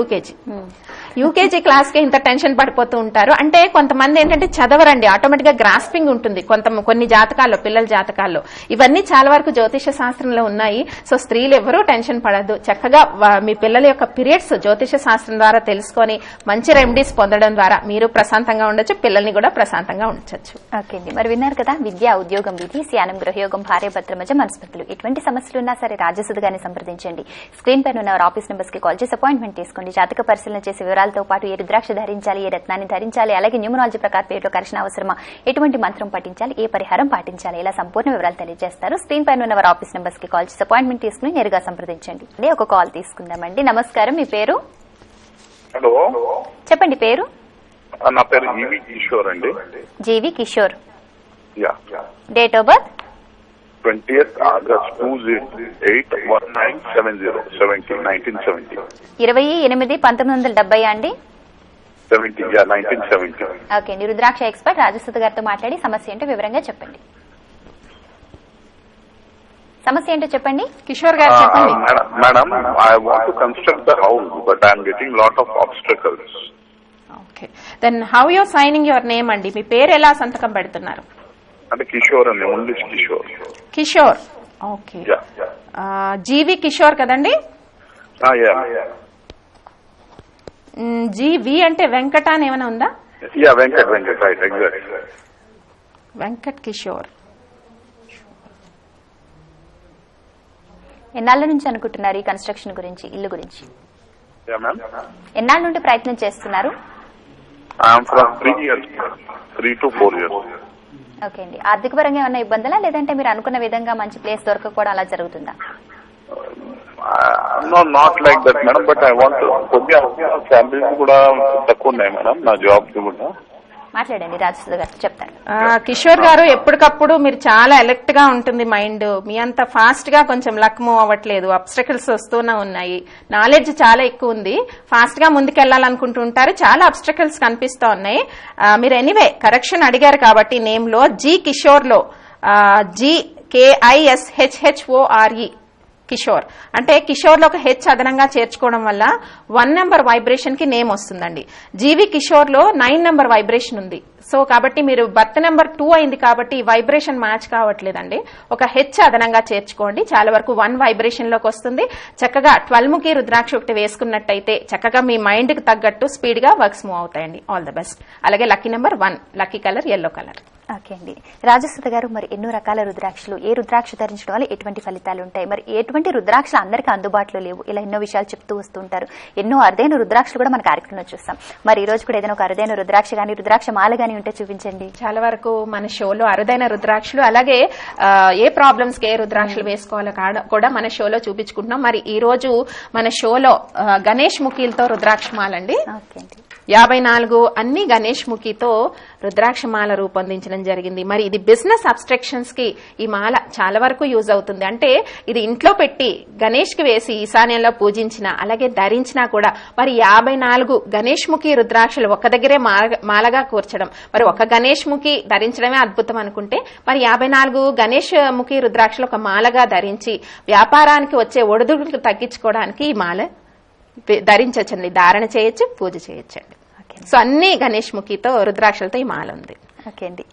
యూకేజీ క్లాస్ కి ఇంత టెన్షన్ పడిపోతూ ఉంటారు. అంటే కొంతమంది ఏంటంటే చదవరండి, ఆటోమేటిక్ గా గ్రాస్పింగ్ ఉంటుంది కొన్ని జాతకాల్లో, పిల్లల జాతకాల్లో. ఇవన్నీ చాలా వరకు జ్యోతిష శాస్త్రంలో ఉన్నాయి. సో స్త్రీలు ఎవరూ టెన్షన్ పడద్దు, చక్కగా మీ పిల్లల యొక్క పీరియడ్స్ జ్యోతిష శాస్త్రం ద్వారా తెలుసుకొని మంచి రెమెడీస్ పొందడం ద్వారా మీరు ప్రశాంతంగా ఉండొచ్చు, పిల్లల్ని కూడా ప్రశాంతంగా ఉంచొచ్చు. ఓకే అండి, మరి విన్నారు కదా, విద్య, ఉద్యోగం, విధి, శ్యానం, గృహయోగం, భార్యాభర్తల మధ్య మనస్పర్ధలు, ఎటువంటి సమస్యలు ఉన్నా సరే రాజసుధ గారిని సంప్రదించండి. స్క్రీన్ పైన ఉన్న ఆఫీస్ నెంబర్స్ కి కాల్ చేసి అపాయింట్మెంట్ తీసుకోండి. జాతక పరిశీలన చేసే వివరాలతో పాటు ఏ రుద్రాక్ష ధరించాలి, ఏ రత్నాన్ని ధరించాలి, అలాగే న్యూమరాలజీ ప్రకారం పేరులో కరెక్షన్ అవసరమా, ఎటువంటి మంత్రం పఠించాలి, ఏ పరిహారం పాటించాలి, ఇలా సంపూర్ణ వివరాలు తెలియజేస్తారు. స్క్రీన్ పైన ఉన్న ఆఫీస్ నెంబర్స్ కి కాల్ చేసి అపాయింట్మెంట్ తీసుకుని నేరుగా సంప్రదించండి. ఒక కాల్ తీసుకుందామండి. నమస్కారం, మీ పేరు? హలో, చెప్పండి పేరు. నా పేరు జీవి కిషోర్ అండి. G V Kishore. Yeah. Date of birth 20th August 1970. 28/1970 అండి. 1970. ఓకే అండి, రుద్రాక్ష ఎక్స్పర్ట్ రాజసుధ గారితో మాట్లాడి సమస్య ఏంటో వివరంగా చెప్పండి. సమస్య ఏంటో చెప్పండి. కిషోర్ గారు చెప్పండి. Madam, I want to construct the house but I'm getting lot of obstacles. Okay, then how you signing your name అండి? మీ పేరు ఎలా సంతకం పెడుతున్నారు? అంటే కిషోర్ అండి, only Kishore. Kishore. Okay, G V Kishore కదండి? జీవి అంటే వెంకట అని ఏమైనా ఉందా? Venkat, right, exact. వెంకట్ కిషోర్. ఎన్నాళ్ళ నుంచి అనుకుంటున్నారు ఈ కన్స్ట్రక్షన్ గురించి, ఇల్లు గురించి? ఎన్నాళ్ళ నుండి ప్రయత్నం చేస్తున్నారు? 3 to 4 years. ఓకే అండి, ఆర్థిక పరంగా ఏమన్నా ఇబ్బందులా, లేదంటే మీరు అనుకున్న విధంగా మంచి ప్లేస్ దొరకకపోవడం అలా జరుగుతుందా? Not like that madam, but I want కొద్దిగా శాలరీస్ కూడా తక్కువ ఉన్నాయి మేడం నా జాబ్ కి కూడా. మాట్లాడండి, రాజసుధ గారు చెప్తాను. కిషోర్ గారు, ఎప్పటికప్పుడు మీరు చాలా అలర్ట్ గా ఉంటుంది మైండ్. మీ అంత ఫాస్ట్ గా కొంచెం లక్ మూవ్ అవ్వట్లేదు, అబ్స్ట్రకల్స్ వస్తూనే ఉన్నాయి. నాలెడ్జ్ చాలా ఎక్కువ ఉంది, ఫాస్ట్ గా ముందుకెళ్లాలనుకుంటూ ఉంటారు, చాలా అబ్స్ట్రకల్స్ కనిపిస్తా ఉన్నాయి. మీరు ఎనీవే కరెక్షన్ అడిగారు కాబట్టి నేమ్ లో జీ కిషోర్ లో GKISHHORE కిషోర్ అంటే కిషోర్ లో ఒక హెచ్ అదనంగా చేర్చుకోవడం వల్ల 1 నెంబర్ వైబ్రేషన్ కి నేమ్ వస్తుందండి. జీవి కిషోర్ లో 9 నెంబర్ వైబ్రేషన్ ఉంది. సో కాబట్టి మీరు బర్త్ నెంబర్ 2 అయింది కాబట్టి వైబ్రేషన్ మ్యాచ్ కావట్లేదండి. ఒక హెచ్ అదనంగా చేర్చుకోండి, చాలా వరకు 1 వైబ్రేషన్ లోకి వస్తుంది. చక్కగా 12 ముఖి రుద్రాక్ష ఒకటి వేసుకున్నట్టయితే చక్కగా మీ మైండ్ కి తగ్గట్టు స్పీడ్ గా వర్క్స్ మూవ్ అవుతాయండి. All the best. అలాగే lucky number 1, lucky colour yellow colour. Okay అండి, రాజసుధ గారు, మరి ఎన్నో రకాల రుద్రాక్షలు, ఏ రుద్రాక్ష ధరించడం వల్ల ఎటువంటి ఫలితాలు ఉంటాయి, మరి ఎటువంటి రుద్రాక్షలు అందరికీ అందుబాటులో లేవు, ఇలా ఎన్నో విషయాలు చెప్తూ వస్తుంటారు. ఎన్నో అరుదైన రుద్రాక్షలు కూడా మన కార్యక్రమంలో చూస్తాం. మరి ఈ రోజు కూడా ఏదైనా ఒక అరుదైన రుద్రాక్ష గానీ, రుద్రాక్ష మాల గానీ ఉంటే చూపించండి. చాలా వరకు మన షోలో అరుదైన రుద్రాక్షలు, అలాగే ఏ ప్రాబ్లమ్స్ కి ఏ రుద్రాక్షలు వేసుకోవాలో కూడా మన షోలో చూపించుకుంటున్నాం. మరి ఈ రోజు మన షోలో గణేష్ ముఖీలతో రుద్రాక్ష మాలండి. 54 అన్ని గణేష్ ముఖితో రుద్రాక్షమాల రూపొందించడం జరిగింది. మరి ఇది బిజినెస్ అబ్స్ట్రక్షన్స్ కి ఈ మాల చాలా వరకు యూజ్ అవుతుంది. అంటే ఇది ఇంట్లో పెట్టి గణేష్ కి వేసి ఈశాన్యంలో పూజించిన అలాగే ధరించినా కూడా మరి 54 గణేష్ ముఖి రుద్రాక్షలు ఒక దగ్గరే మాలగా కూర్చడం, మరి ఒక గణేష్ ముఖి ధరించడమే అద్భుతం అనుకుంటే మరి 54 గణేష్ ముఖి రుద్రాక్షలు ఒక మాలగా ధరించి వ్యాపారానికి వచ్చే ఒడిదుడుకులు తగ్గించుకోవడానికి ఈ మాల ధరించవచ్చండి, ధారణ చేయొచ్చు, పూజ చేయొచ్చండి. సో అన్ని గణేష్ ముఖితో రుద్రాక్షలతో ఈ మాల ఉంది. ఓకే అండి,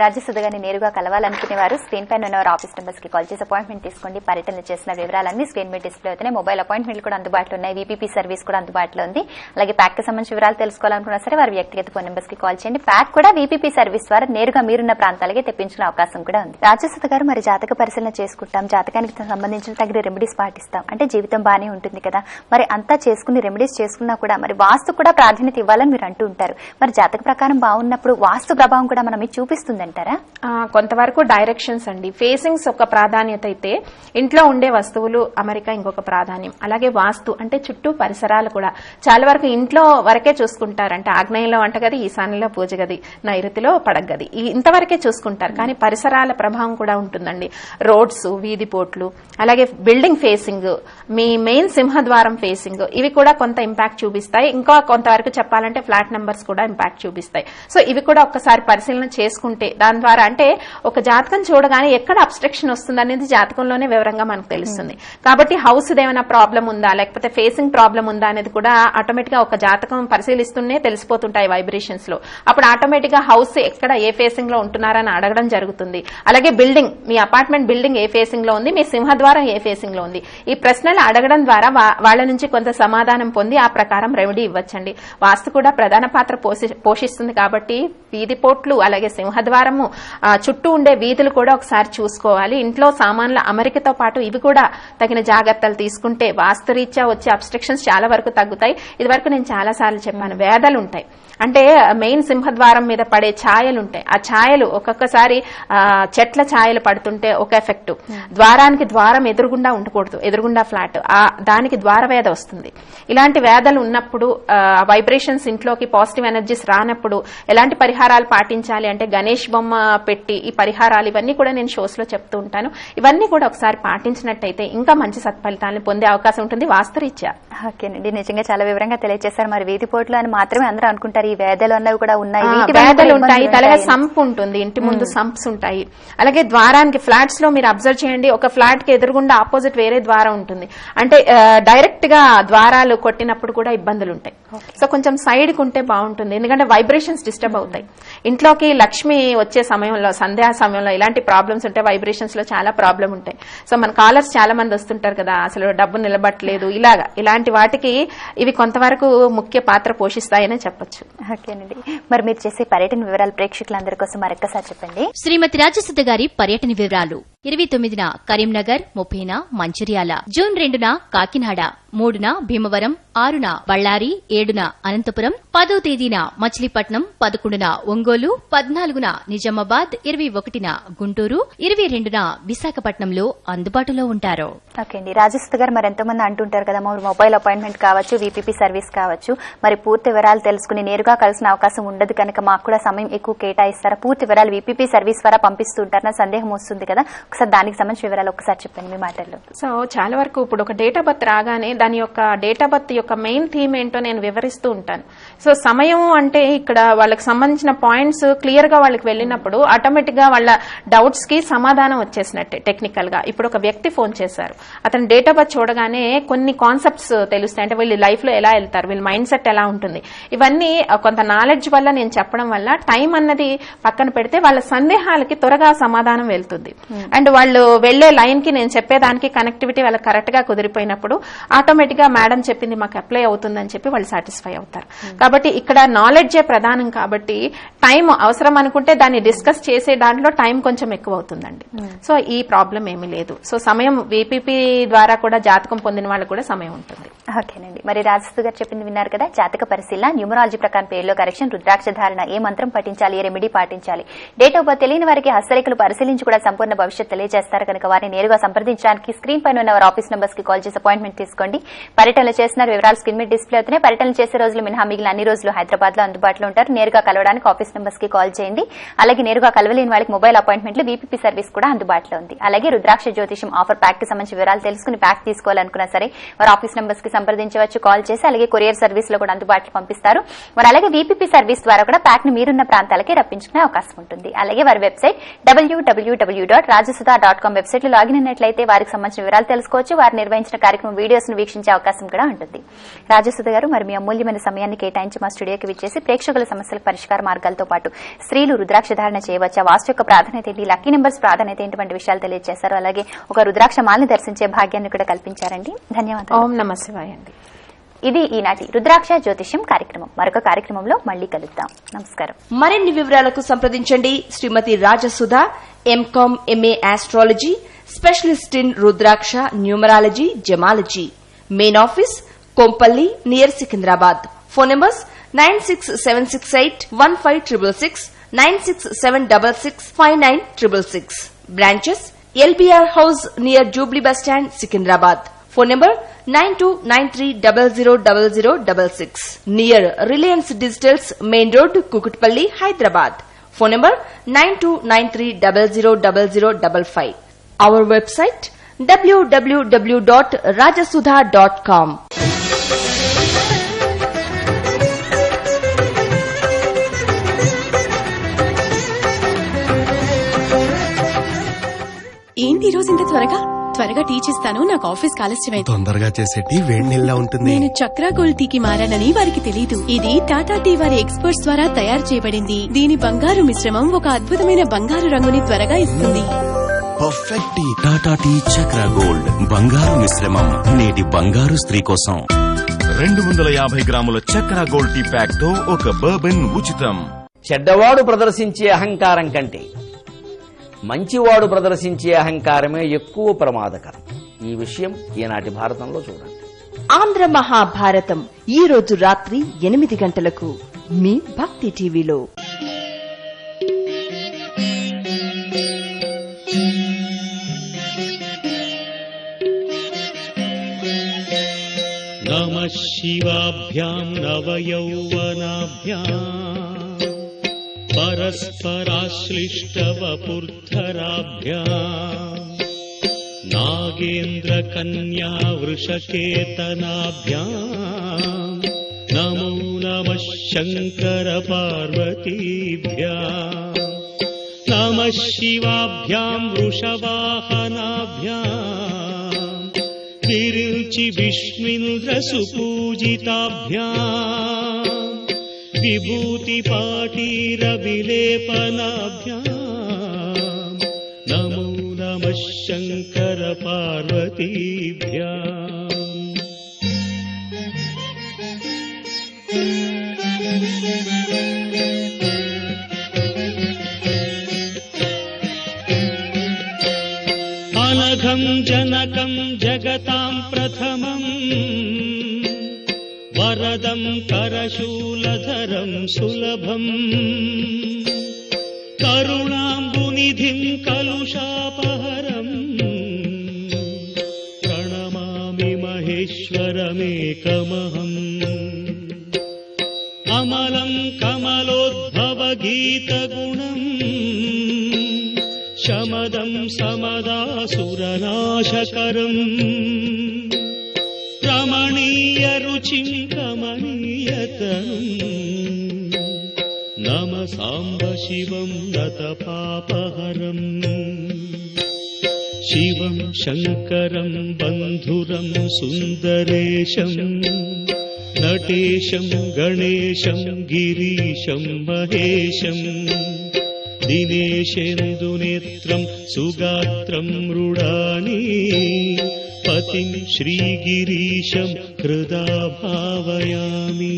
రాజసుధ గారిని నేరుగా కలవాలనుకునే వారు స్క్రీన్ పైన ఉన్న ఆఫీస్ నెంబర్స్ కి కాల్ చేసి అపాయింట్మెంట్ తీసుకోండి. పర్యటన చేసిన వివరాలన్నీ స్క్రీన్ మీద డిస్ప్లే అవుతున్నాయి. మొబైల్ అపాయింట్మెంట్లు కూడా అందుబాటులో ఉన్నాయి, VPP సర్వీస్ కూడా అందుబాటులో ఉంది. అలాగే ప్యాక్ కి సంబంధించిన వివరాలు తెలుసుకోవాలనుకున్నా సరే వారి వ్యక్తిగత ఫోన్ నెంబర్స్ కి కాల్ చేయండి. ప్యాక్ కూడా VPP సర్వీస్ ద్వారా నేరుగా మీరున్న ప్రాంతాలకే తెప్పించిన అవకాశం కూడా ఉంది. రాజసుధ గారు, మరి జాతక పరిశీలన చేసుకుంటాం, జాతకానికి సంబంధించిన తగిన రెమెడీస్ పాటిస్తాం అంటే జీవితం బాగానే ఉంటుంది కదా, మరి అంతా చేసుకుని రెమెడీస్ చేసుకున్నా కూడా మరి వాస్తు కూడా ప్రాధాన్యత ఇవ్వాలని మీరు అంటూ ఉంటారు. మరి జాతక ప్రకారం బాగున్నప్పుడు వాస్తు ప్రభావం కూడా కూడా మనం ఇది చూపిస్తుందంటారా? కొంతవరకు డైరెక్షన్స్ అండి. ఫేసింగ్స్ ఒక ప్రాధాన్యత అయితే ఇంట్లో ఉండే వస్తువులు అమరిక ఇంకొక ప్రాధాన్యం. అలాగే వాస్తు అంటే చుట్టూ పరిసరాలు కూడా చాలా వరకు ఇంట్లో వరకే చూసుకుంటారు. అంటే ఆగ్నేయంలో వంటగది, ఈశాన్యంలో పూజ గది, నైరుతిలో పడగది, ఇంతవరకే చూసుకుంటారు. కానీ పరిసరాల ప్రభావం కూడా ఉంటుందండి. రోడ్స్, వీధి పోట్లు, అలాగే బిల్డింగ్ ఫేసింగ్, మీ మెయిన్ సింహద్వారం ఫేసింగ్, ఇవి కూడా కొంత ఇంపాక్ట్ చూపిస్తాయి. ఇంకా కొంతవరకు చెప్పాలంటే ఫ్లాట్ నంబర్స్ కూడా ఇంపాక్ట్ చూపిస్తాయి. సో ఇవి కూడా ఒక్కసారి పరిశీలన చేసుకుంటే దాని ద్వారా అంటే ఒక జాతకం చూడగానే ఎక్కడ అబ్స్ట్రక్షన్ వస్తుంది అనేది జాతకంలోనే వివరంగా మనకు తెలుస్తుంది. కాబట్టి హౌస్ ఏమైనా ప్రాబ్లం ఉందా లేకపోతే ఫేసింగ్ ప్రాబ్లం ఉందా అనేది కూడా ఆటోమేటిక్ గా ఒక జాతకం పరిశీలిస్తూనే తెలిసిపోతుంటాయి వైబ్రేషన్స్ లో. అప్పుడు ఆటోమేటిక్ గా హౌస్ ఎక్కడ ఏ ఫేసింగ్ లో ఉంటున్నారని అడగడం జరుగుతుంది. అలాగే బిల్డింగ్, మీ అపార్ట్మెంట్ బిల్డింగ్ ఏ ఫేసింగ్ లో ఉంది, మీ సింహద్వారం ఏ ఫేసింగ్ లో ఉంది, ఈ ప్రశ్నలు అడగడం ద్వారా వాళ్ళ నుంచి కొంత సమాధానం పొంది ఆ ప్రకారం రెమెడీ ఇవ్వచ్చండి. వాస్తు కూడా ప్రధాన పాత్ర పోషిస్తుంది కాబట్టి వీధి పోట్లు, అలాగే సింహద్వారము, చుట్టూ ఉండే వీధులు కూడా ఒకసారి చూసుకోవాలి. ఇంట్లో సామాన్ల అమరికతో పాటు ఇవి కూడా తగిన జాగ్రత్తలు తీసుకుంటే వాస్తురీత్యా వచ్చే అబ్స్ట్రక్షన్స్ చాలా వరకు తగ్గుతాయి. ఇదివరకు నేను చాలా సార్లు చెప్పాను, వేదలు ఉంటాయి అంటే మెయిన్ సింహద్వారం మీద పడే ఛాయలు ఉంటాయి. ఆ ఛాయలు ఒక్కొక్కసారి చెట్ల ఛాయలు పడుతుంటే ఒక ఎఫెక్ట్, ద్వారానికి ద్వారం ఎదురుగుండా ఉండకూడదు, ఎదురుగుండా ఫ్లాట్, దానికి ద్వార వేద వస్తుంది. ఇలాంటి వేదలు ఉన్నప్పుడు వైబ్రేషన్స్ ఇంట్లోకి పాజిటివ్ ఎనర్జీస్ రానప్పుడు ఎలాంటి పరిహారాలు పాటించాలి అంటే గణేష్ బొమ్మ పెట్టి ఈ పరిహారాలు ఇవన్నీ కూడా నేను షోస్ లో చెప్తూ ఉంటాను. ఇవన్నీ కూడా ఒకసారి పాటించినట్టయితే ఇంకా మంచి సత్ఫలితాలను పొందే అవకాశం ఉంటుంది వాస్తురీత్యా. ఓకేనండి, నిజంగా చాలా వివరంగా తెలియజేశారు. మరి వీధిపోట్లు అని మాత్రమే అందరూ అనుకుంటారు, ఈ వేదలు అన్నవి కూడా ఉన్నాయి. వేదలు ఉంటాయి, తలగా సంప్ ఉంటుంది, ఇంటి ముందు సంప్స్ ఉంటాయి. అలాగే ద్వారానికి ఫ్లాట్స్ లో మీరు అబ్జర్వ్ చేయండి, ఒక ఫ్లాట్ కి ఎదురుగుండా ఆపోజిట్ వేరే ద్వారం ఉంటుంది. అంటే డైరెక్ట్ గా ద్వారాలు కొట్టినప్పుడు కూడా ఇబ్బందులు ఉంటాయి. సో కొంచెం సైడ్ కు ఉంటే బాగుంటుంది, ఎందుకంటే వైబ్రేషన్స్ డిస్టర్బ్ అవుతాయి. ఇంట్లోకి లక్ష్మి వచ్చే సమయంలో, సంధ్యా సమయంలో ఇలాంటి ప్రాబ్లమ్స్ ఉంటాయి, వైబ్రేషన్స్ లో చాలా ప్రాబ్లం ఉంటాయి. సో మన కాలర్స్ చాలా మంది వస్తుంటారు కదా, అసలు డబ్బు నిలబట్టలేదు, ఇలాంటి వాటికి ఇవి కొంతవరకు ముఖ్య పాత్ర పోషిస్తాయనే చెప్పొచ్చు. ఓకేనండి, మరి మీరు చేసే పర్యటన వివరాలు ప్రేక్షకులందరి కోసం మరొకసారి చెప్పండి. శ్రీమతి రాజసుధ గారి పర్యటన వివరాలు: 29న కరీంనగర్, 30న మంచిర్యాల, జూన్ 2న కాకినాడ, 3న భీమవరం, 6న బళ్లారి, 7న అనంతపురం, 10వ తేదీన మచిలీపట్నం, 11న ఒంగోలు, 14న నిజామాబాద్, 21న గుంటూరు, 22న విశాఖపట్నంలో అందుబాటులో ఉంటారు. ఓకే అండి, రాజసుధ గారు మరి ఎంతో మంది అంటుంటారు కదా, మొబైల్ అపాయింట్మెంట్ కావచ్చు, వీపీపీ సర్వీస్ కావచ్చు, మరి పూర్తి వివరాలు తెలుసుకుని నేరుగా కలిసిన అవకాశం ఉండదు కనుక మాకు కూడా సమయం ఎక్కువ కేటాయిస్తారా? పూర్తి వివరాలు వీపీపీ సర్వీస్ ద్వారా పంపిస్తూ ఉంటారన్న సందేహం వస్తుంది కదా, ఒకసారి దానికి సంబంధించిన వివరాలు ఒకసారి చెప్పండి మీ మాటల్లో. సో చాలా వరకు ఇప్పుడు ఒక డేట్ ఆఫ్ బర్త్ రాగానే దాని యొక్క డేట్ ఆఫ్ బర్త్ యొక్క మెయిన్ థీమ్ ఏంటో నేను వివరిస్తూ ఉంటాను. సో సమయం అంటే ఇక్కడ వాళ్ళకి సంబంధించిన పాయింట్స్ క్లియర్ గా వాళ్ళకి వెళ్ళినప్పుడు ఆటోమేటిక్ గా వాళ్ళ డౌట్స్ కి సమాధానం వచ్చేసినట్టే. టెక్నికల్ గా ఇప్పుడు ఒక వ్యక్తి ఫోన్ చేశారు, అతని డేట్ ఆఫ్ బర్త్ చూడగానే కొన్ని కాన్సెప్ట్స్ తెలుస్తాయి. అంటే వీళ్ళు లైఫ్ లో ఎలా వెళ్తారు, వీళ్ళ మైండ్ సెట్ ఎలా ఉంటుంది, ఇవన్నీ కొంత నాలెడ్జ్ వల్ల నేను చెప్పడం వల్ల టైం అన్నది పక్కన పెడితే వాళ్ళ సందేహాలకి త్వరగా సమాధానం వెళ్తుంది. అండ్ వాళ్ళు వెళ్లే లైన్ కి నేను చెప్పేదానికి కనెక్టివిటీ వాళ్ళకి కరెక్ట్ గా కుదిరిపోయినప్పుడు ఆటోమేటిక్ గా మేడం చెప్పింది మాకు అప్లై అవుతుందని చెప్పి వాళ్ళు సాటిస్ఫై అవుతారు. కాబట్టి ఇక్కడ నాలెడ్జే ప్రధానం కాబట్టి టైం అవసరం అనుకుంటే దాన్ని డిస్కస్ చేసే దాంట్లో టైం కొంచెం ఎక్కువ అవుతుందండి. సో ఈ ప్రాబ్లం ఏమీ లేదు. సో సమయం వీపీపీ ద్వారా కూడా జాతకం పొందిన వాళ్ళకు కూడా సమయం ఉంటుంది. ఓకేనండి, మరి రాజసుధ గారు చెప్పింది విన్నారు కదా, జాతక పరిశీలన, న్యూమరాలజీ ప్రకారం పేర్లో కరెక్షన్, రుద్రాక్ష ధారణ, ఏ మంత్రం పఠించాలి, ఏ రెమెడీ పాటించాలి, డేట్ ఆఫ్ బర్త్ తెలియని వారికి హస్తరేఖలు పరిశీలించి కూడా సంపూర్ణ భవిష్యత్ తెలియజేస్తారు కనుక వారిని నేరుగా సంప్రదించడానికి స్క్రీన్ పైన ఉన్న వారి ఆఫీస్ నంబర్స్ కి కాల్ చేసి అపాయింట్మెంట్ తీసుకోండి. పర్యటనలు చేస్తున్నారు, వివరాలు స్క్రీన్ మీద డిస్ప్లే అవుతున్నాయి. పర్యటనలు చేసే రోజులు మినహా మిగిలిన అన్ని రోజులు హైదరాబాద్ లో అందుబాటులో ఉంటారు. నేరుగా కలవడానికి ఆఫీస్ నంబర్స్ కి కాల్ చేయండి. అలాగే నేరుగా కలవలేని వాళ్ళకి మొబైల్ అపాయింట్మెంట్లు, వీపీపీ సర్వీస్ కూడా అందుబాటులో ఉంది. అలాగే రుద్రాక్ష జ్యోతిషం ఆఫర్ ప్యాక్ కి సంబంధించి వివరాలు తెలుసుకుని ప్యాక్ తీసుకోవాలనుకున్నా సరే వారి ఆఫీస్ నంబర్స్ కి సంప్రదించవచ్చు, కాల్ చేసి. అలాగే కొరియర్ సర్వీస్ లో కూడా అందుబాటులో పంపిస్తారు. మరి అలాగే వీపీపీ సర్వీస్ ద్వారా కూడా ప్యాక్ ని మీరున్న ప్రాంతాలకి రప్పించుకునే అవకాశం ఉంటుంది. అలాగే వారి వెబ్సైట్ www.rajasuda.com వెబ్సైట్ లో లాగిన్ అయినట్లయితే వారికి సంబంధించిన వివరాలు తెలుసుకోవచ్చు. వారు నిర్వహించిన కార్యక్రమం వీడియోస్ ను వీక్షించే అవకాశం కూడా ఉంటుంది. రాజసుధ గారు, మరి మీ అమూల్యమైన సమయాన్ని కేటాయించి మా స్టూడియోకి విచ్చేసి ప్రేక్షకుల సమస్యలకు పరిష్కార మార్గాలతో పాటు స్త్రీలు రుద్రాక్ష ధారణ చేయవచ్చా, వాస్తు యొక్క ప్రాధాన్యత ఏంటి, లక్కీ నెంబర్స్ ప్రాధాన్యత ఏంటి వంటి విషయాలు తెలియజేశారు. అలాగే ఒక రుద్రాక్ష మాలని దర్శించే భాగ్యాన్ని కూడా కల్పించారండి. ధన్యవాదాలు. ఓం నమః శివాయ అండి. ఇది ఈనాటి రుద్రాక్ష జ్యోతిష్యం కార్యక్రమం. మరొక కార్యక్రమంలో మళ్లీ కలుద్దాం. నమస్కారం. మరిన్ని వివరాలకు సంప్రదించండి Shrimati Rajasudha, MCom, MA astrology, specialist in Rudraksha, numerology, gemology. Main office Kompally near Secunderabad. Phone numbers 9676815666, 9676659666. Branches LBR House near Jubilee Bus Stand, Secunderabad. Phone number 9293000066. Near Reliance Digitals, Main Road, Kukutpalli, Hyderabad. Phone number 9293000055. Our website www.rajasudha.com. ఏంటి ఈ రోజు ఇంత త్వరగా tea చేస్తాను, నాకు office ఆలస్యమైంది. తొందరగా చేసే టీ వేడి నీళ్ళ ఉంటుంది. నేను చక్రా గోల్డ్ టీకి మారానని వారికి తెలీదు. ఇది టాటా టీ వారి ఎక్స్పర్ట్స్ ద్వారా తయారు చేయబడింది. దీని బంగారు మిశ్రమం ఒక అద్భుతమైన బంగారు రంగుని త్వరగా ఇస్తుంది. Perfect tea. Tata tea Chakra gold బంగారు మిశ్రమం, నేటి బంగారు స్త్రీ కోసం. 250 గ్రాముల చక్రా గోల్డ్ టీ ప్యాక్ తో ఒక బర్బన్ ఉచితం. చెడ్డవాడు ప్రదర్శించే అహంకారం కంటే మంచివాడు ప్రదర్శించే అహంకారమే ఎక్కువ ప్రమాదకరం. ఈ విషయం ఈనాటి భారతంలో చూడండి. ఆంధ్ర మహాభారతం ఈ రోజు రాత్రి 8 గంటలకు మీ భక్తి టీవీలో. నమః శివాభ్యాం నవయౌవనాభ్యాం పరస్పరాశ్లిష్టవపుర్ధరాభ్యాం నాగేంద్రకన్యా వృషకేతనాభ్యాం నమో నమః శంకర పార్వతీభ్యాం నమః శివాభ్యాం వృషవాహనాభ్యాం విరుచి విష్ణుంద్ర సుపూజితాభ్యాం విభూతి పాటీర విలేపనాభ్యాం నమో నమః శంకర పార్వతీభ్యాం. అనఘం జనకం జగతాం ప్రథమం వరదం కరశూలధరం సులభం కరుణాంబునిధిం కలుషాపహరం ప్రణమామి మహేశ్వరమేకమహం. అమలం కమలోద్భవ గీతగుణం శమదం సమదాసురనాశకరం రమణీయ రుచిం కమనీయతనం నమ సాంబ శివం నత పాపహరం. శివం శంకరం బంధురం సుందరేశం నటేశం గణేశం గిరీశం మహేశం దినేశేందునేత్రం సుగాత్రం మృడాని పతిం శ్రీగిరీశం హృదా భావయామి.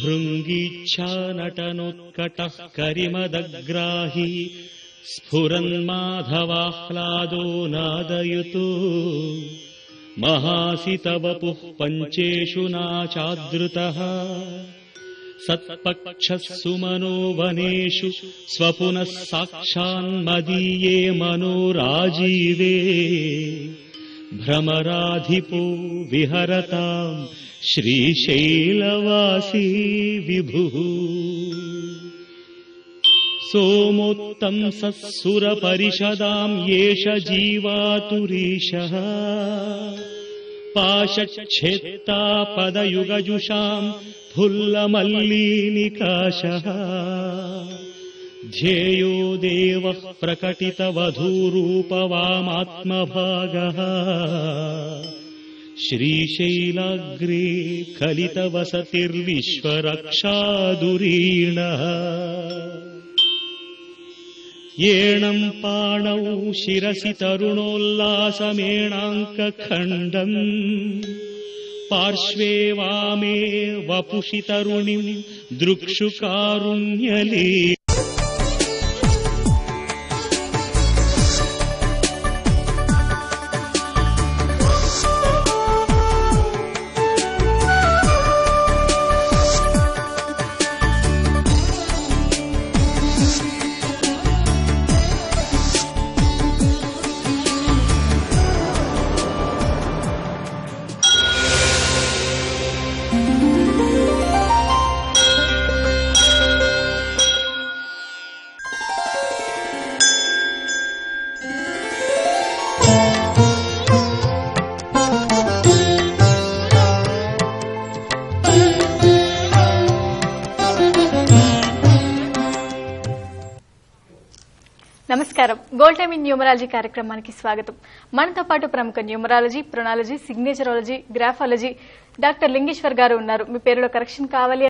భృంగీచ్ఛానటనోత్కటః కరిమదగ్రాహి స్ఫురన్మాధవాహ్లాదో నాదయుతో మహాసితవపుః పంచేషు నాచాదృతః సత్పక్షః సుమనో వనేషు స్వపునః సాక్షాన్మదీయే మనోరాజీవే భ్రమరాధిపో విహరతాం శ్రీశైలవాసీ విభుః. సోమోత్తంసః సురపరిషదాం యేష జీవాతురీశః పాశచ్ఛేత్తా పదయుగజుషాం ఫుల్లమల్లీనికాశః ధ్యేయో దేవః ప్రకటితవధూరూపవామాత్మభాగः శ్రీశైలాగ్రే కలితవసతిర్విశ్వరక్షాదురీణः. ఏణం పాణౌ శిరసి తరుణోల్లాసమేణాంకఖండం పార్శ్వే వామే వపుషి తరుణిం దృక్షుకారుణ్యలీ. నమస్కారం. గోల్డ్ టైమ్ ఇన్ న్యూమరాలజీ కార్యక్రమానికి స్వాగతం. మనతో పాటు ప్రముఖ న్యూమరాలజీ, ప్రొనాలజీ, సిగ్నేచరాలజీ, గ్రాఫాలజీ డాక్టర్ లింగేశ్వర్ గారు ఉన్నారు. మీ పేరులో కరెక్షన్ కావాలి